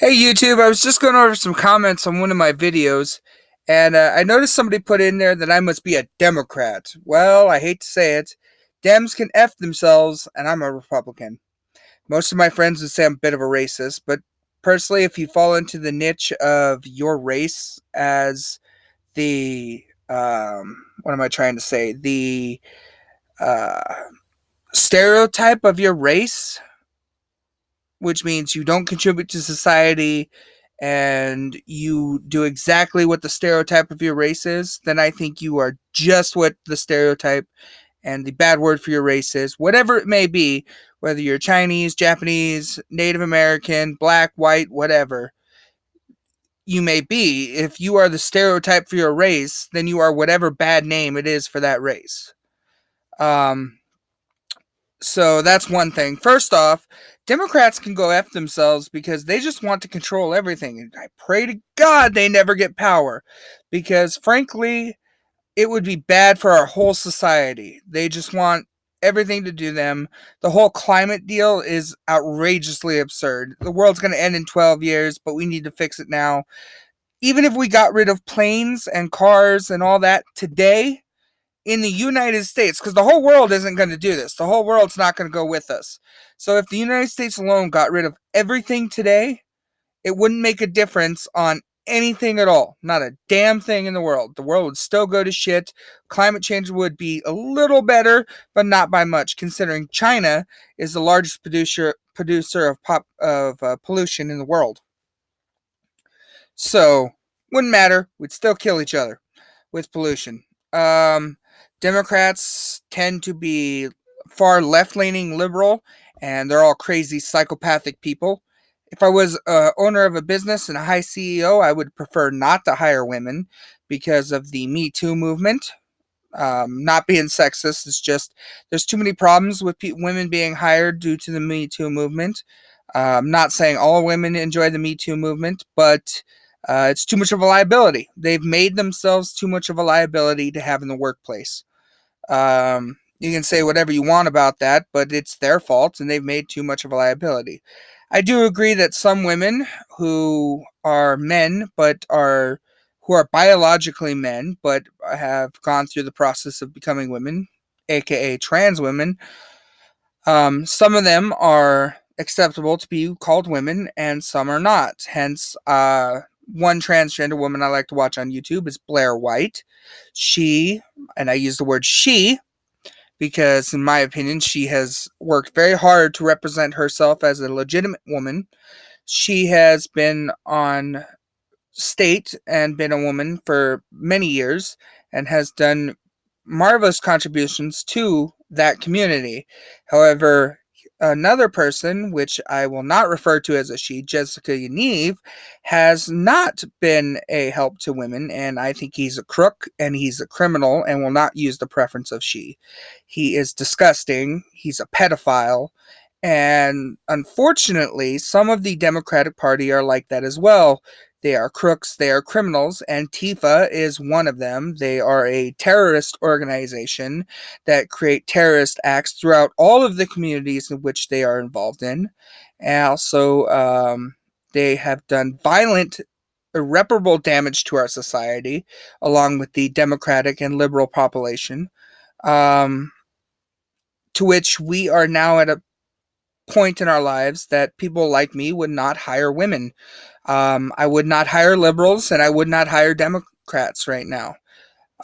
Hey YouTube, I was just going over some comments on one of my videos, and I noticed somebody put in there that I must be a Democrat. Well, I hate to say it, Dems can F themselves, and I'm a Republican. Most of my friends would say I'm a bit of a racist, but personally, if you fall into the niche of your race as what am I trying to say? The uh, stereotype of your race, which means you don't contribute to society and you do exactly what the stereotype of your race is, then I think you are just what the stereotype and the bad word for your race is, whatever it may be, whether you're Chinese, Japanese, Native American, black, white, whatever you may be. If you are the stereotype for your race, then you are whatever bad name it is for that race. Um, So that's one thing. First off, Democrats can go F themselves because they just want to control everything. And I pray to God they never get power because, frankly, it would be bad for our whole society. They just want everything to do them. The whole climate deal is outrageously absurd. The world's going to end in 12 years, but we need to fix it now. Even if we got rid of planes and cars and all that today, in the United States, because the whole world isn't going to do this. The whole world's not going to go with us. So if the United States alone got rid of everything today, it wouldn't make a difference on anything at all. Not a damn thing in the world. The world would still go to shit. Climate change would be a little better, but not by much, considering China is the largest producer of pollution in the world. So wouldn't matter. We'd still kill each other with pollution. Um, Democrats tend to be far left leaning liberal, and they're all crazy psychopathic people. If I was owner of a business and a high CEO, I would prefer not to hire women because of the Me Too movement. Not being sexist, it's just there's too many problems with women being hired due to the Me Too movement. I'm not saying all women enjoy the Me Too movement, but it's too much of a liability. They've made themselves too much of a liability to have in the workplace. You can say whatever you want about that, but it's their fault, and they've made too much of a liability. I do agree that some women who are men, but are who are biologically men, but have gone through the process of becoming women, aka trans women, some of them are acceptable to be called women, and some are not. Hence, one transgender woman I like to watch on YouTube is Blair White. She, and I use the word she because, in my opinion, she has worked very hard to represent herself as a legitimate woman. She has been on state and been a woman for many years and has done marvelous contributions to that community. However, another person, which I will not refer to as a she, Jessica Yaniv, has not been a help to women, and I think he's a crook and he's a criminal and will not use the preference of she. He is disgusting, he's a pedophile, and unfortunately, some of the Democratic Party are like that as well. They are crooks, they are criminals, and Tifa is one of them. They are a terrorist organization that create terrorist acts throughout all of the communities in which they are involved in. And also, they have done violent, irreparable damage to our society, along with the Democratic and liberal population, um, to which we are now at a point in our lives that people like me would not hire women. I would not hire liberals and I would not hire Democrats right now.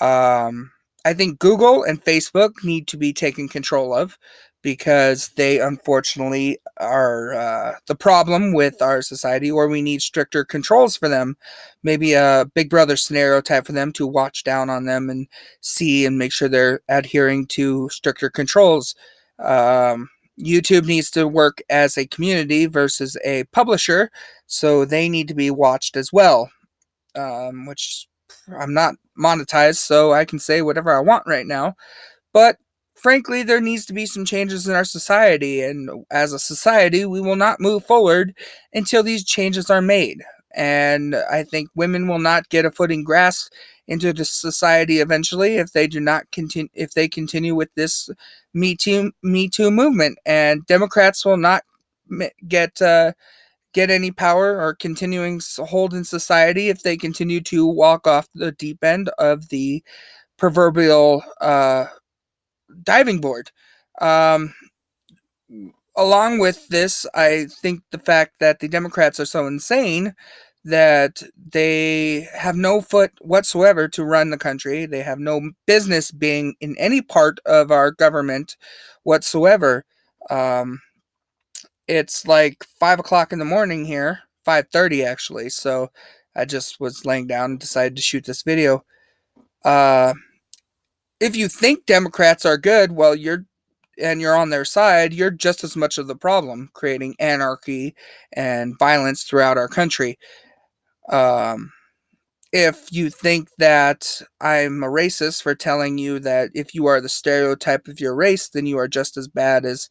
I think Google and Facebook need to be taken control of because they unfortunately are the problem with our society, or we need stricter controls for them. Maybe a Big Brother scenario type for them to watch down on them and see and make sure they're adhering to stricter controls. YouTube needs to work as a community versus a publisher, so they need to be watched as well. Which I'm not monetized, so I can say whatever I want right now. But frankly, there needs to be some changes in our society, and as a society, we will not move forward until these changes are made. And I think women will not get a footing grasp into the society eventually if they do not continue if they continue with this Me Too movement, and Democrats will not get get any power or continuing hold in society if they continue to walk off the deep end of the proverbial diving board. Um, Along with this, I think the fact that the Democrats are so insane that they have no foot whatsoever to run the country. They have no business being in any part of our government whatsoever. Um, it's like 5 o'clock in the morning here, 5:30 actually. So I just was laying down and decided to shoot this video. Uh, if you think Democrats are good, well, you're on their side, you're just as much of the problem, creating anarchy and violence throughout our country. Um, if you think that I'm a racist for telling you that if you are the stereotype of your race, then you are just as bad as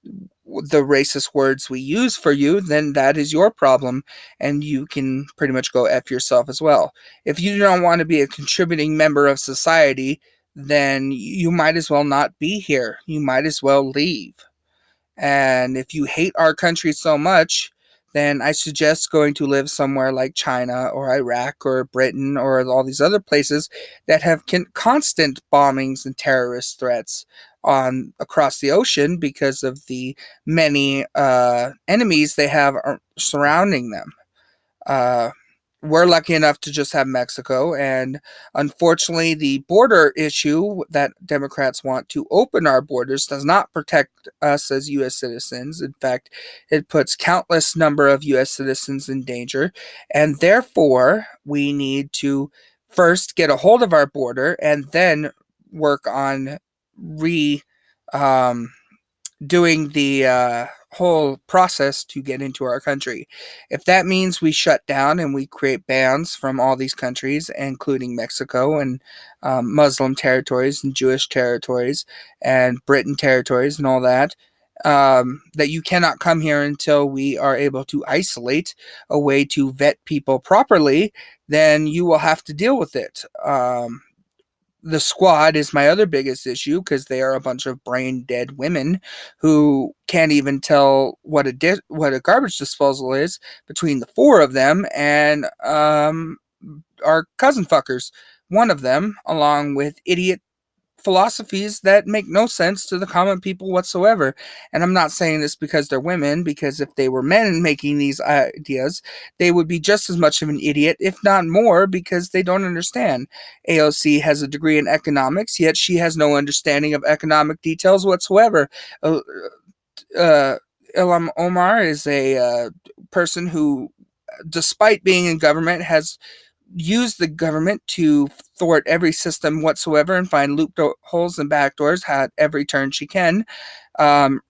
the racist words we use for you, then that is your problem, and you can pretty much go F yourself as well. If you don't want to be a contributing member of society, then you might as well not be here. You might as well leave. And if you hate our country so much, then I suggest going to live somewhere like China or Iraq or Britain or all these other places that have constant bombings and terrorist threats on across the ocean because of the many enemies they have surrounding them. Uh, we're lucky enough to just have Mexico, and unfortunately, the border issue that Democrats want to open our borders does not protect us as U.S. citizens. In fact, it puts countless number of U.S. citizens in danger, and therefore, we need to first get a hold of our border and then work on re um, doing the whole process to get into our country. If that means we shut down and we create bans from all these countries, including Mexico and Muslim territories and Jewish territories and Britain territories and all that, that you cannot come here until we are able to isolate a way to vet people properly, then you will have to deal with it. The squad is my other biggest issue because they are a bunch of brain dead women who can't even tell what a garbage disposal is between the four of them, and are cousin fuckers. One of them, along with idiot philosophies that make no sense to the common people whatsoever. And I'm not saying this because they're women, because if they were men making these ideas, they would be just as much of an idiot, if not more, because they don't understand. AOC has a degree in economics, yet she has no understanding of economic details whatsoever. Uh, Ilham Omar is a person who, despite being in government, has use the government to thwart every system whatsoever and find loopholes and backdoors at every turn she can. Um,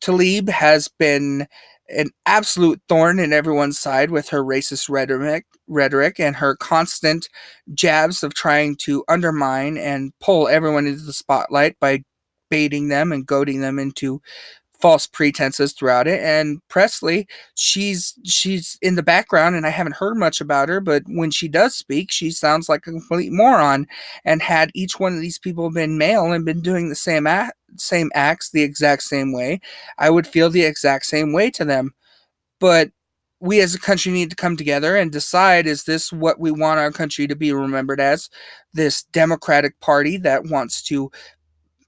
Tlaib has been an absolute thorn in everyone's side with her racist rhetoric and her constant jabs of trying to undermine and pull everyone into the spotlight by baiting them and goading them into false pretenses throughout it. And Presley, she's in the background and I haven't heard much about her, but when she does speak, she sounds like a complete moron. And had each one of these people been male and been doing the same acts the exact same way, I would feel the exact same way to them. But we as a country need to come together and decide, is this what we want our country to be remembered as? This Democratic Party that wants to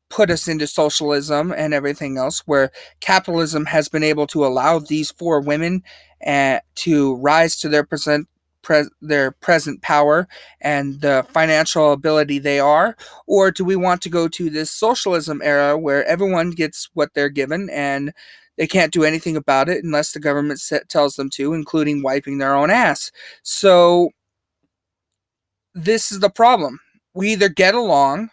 put us into socialism and everything else, where capitalism has been able to allow these four women to rise to their present power and the financial ability they are? Or do we want to go to this socialism era where everyone gets what they're given and they can't do anything about it unless the government tells them to, including wiping their own ass? So this is the problem. We either get along,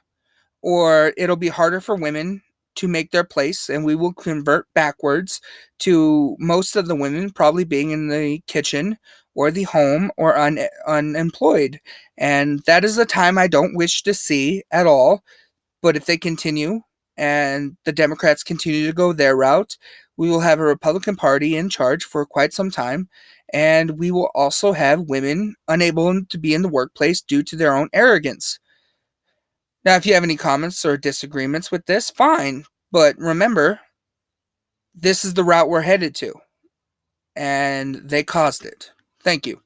or it'll be harder for women to make their place, and we will convert backwards to most of the women probably being in the kitchen or the home or unemployed. And that is a time I don't wish to see at all. But if they continue and the Democrats continue to go their route, we will have a Republican Party in charge for quite some time. And we will also have women unable to be in the workplace due to their own arrogance. Now, if you have any comments or disagreements with this, fine. But remember, this is the route we're headed to. and they caused it. Thank you.